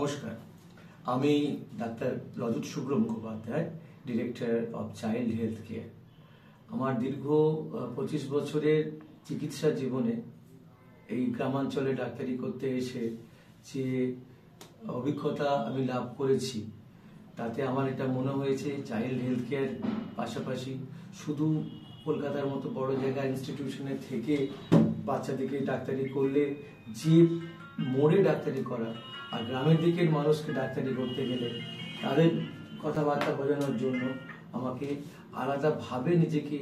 নমস্কার, আমি ডাক্তার Rajat Shubhra Mukhopadhyay, director of child health care. আমার দীর্ঘ 25 বছরের চিকিৎসা জীবনে এই গ্রামাঞ্চলে ডাক্তারি করতে এসে যে অভিজ্ঞতা আমি লাভ করেছি, তাতে আমার এটা মনে হয়েছে চাইল্ড হেলথ কেয়ার পাশাপাশি শুধু কলকাতার মতো বড় জায়গা ইনস্টিটিউশনে থেকে বাচ্চাদেরকে ডাক্তারি করলে যে মোড়ে ডাক্তারি করা আর গ্রামের দিকের মানুষকে ডাক্তারি করতে গেলে তাদের কথাবার্তা বোঝানোর জন্য আমাকে আলাদাভাবে নিজেকে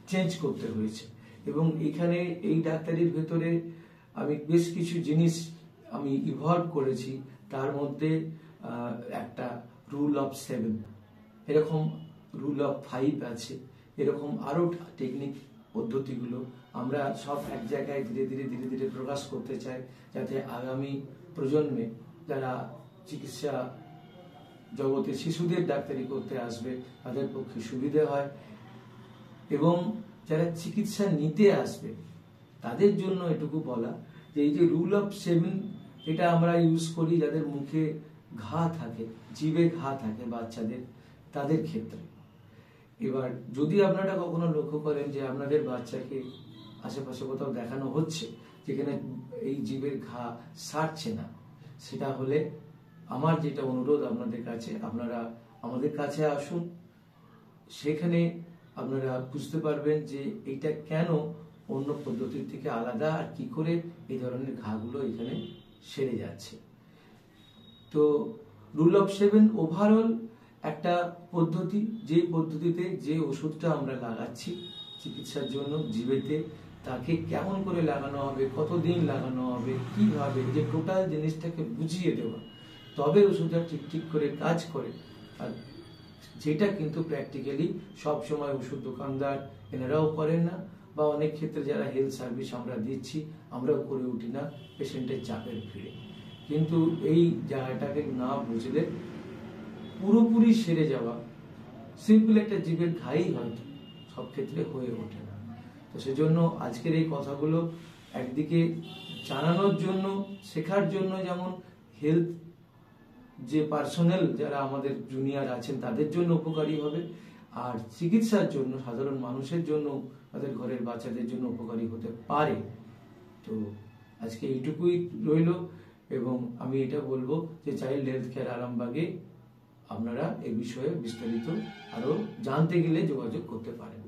চেঞ্জ করতে হয়েছে। এবং এখানে এই ডাক্তারির ভেতরে আমি বেশ কিছু জিনিস আমি ইভলভ করেছি। তার মধ্যে একটা রুল অফ 7, এরকম রুল অফ 5 আছে, এরকম আরো টেকনিক পদ্ধতিগুলো আমরা সব এক জায়গায় ধীরে ধীরে প্রকাশ করতে চাই, যাতে আগামী প্রজন্মে যারা চিকিৎসা জগতে শিশুদের ডাক্তারি করতে আসবে তাদের পক্ষে সুবিধা হয়, এবং যারা চিকিৎসা নিতে আসবে তাদের জন্য এটুকু বলা যে এই যে রুল অফ 7 এটা আমরা ইউজ করি যাদের মুখে ঘা থাকে, জিভে ঘা থাকে বাচ্চাদের, তাদের ক্ষেত্রে। এবার যদি আপনারা কখনো লক্ষ্য করেন যে আপনাদের বাচ্চাকে আশেপাশে কোথাও দেখানো হচ্ছে যেখানে এই জিভের ঘা সারছে না, সেটা হলে আমার যেটা অনুরোধ আপনাদের কাছে, আপনারা আমাদের কাছে আসুন। সেখানে আপনারা বুঝতে পারবেন যে এইটা কেন অন্য পদ্ধতির থেকে আলাদা আর কি করে এই ধরনের ঘাগুলো এখানে সেরে যাচ্ছে। তো রুল অফ 7 ওভারঅল একটা পদ্ধতি, যে পদ্ধতিতে যে ওষুধটা আমরা লাগাচ্ছি চিকিৎসার জন্য জিভেতে, তাকে কেমন করে লাগানো হবে, কতদিন লাগানো হবে, কিভাবে, যে টোটাল জিনিসটাকে বুঝিয়ে দেওয়া, তবে ওষুধটা ঠিক করে কাজ করে। আর যেটা কিন্তু প্র্যাকটিক্যালি সবসময় ওষুধ দোকানদার এনারাও করেন না, বা অনেক ক্ষেত্রে যারা হেলথ সার্ভিস আমরা দিচ্ছি আমরাও করে উঠি না পেশেন্টের চাপের ভিড়ে। কিন্তু এই জায়গাটাকে না বুঝলে পুরোপুরি সেরে যাওয়া সিম্পল একটা জীবের ঘাই হয়তো সব ক্ষেত্রে হয়ে ওঠে না। তো সেজন্য আজকের এই কথাগুলো একদিকে জানানোর জন্য, শেখার জন্য, যেমন হেলথ যে পার্সোনাল যারা আমাদের জুনিয়র আছেন তাদের জন্য উপকারী হবে, আর চিকিৎসার জন্য সাধারণ মানুষের জন্য, তাদের ঘরের বাচ্চাদের জন্য উপকারী হতে পারে। তো আজকে এইটুকুই রইল, এবং আমি এটা বলবো যে চাইল্ড হেলথ কেয়ার আরামবাগে আপনারা এই বিষয়ে বিস্তারিত আরো জানতে গেলে যোগাযোগ করতে পারেন।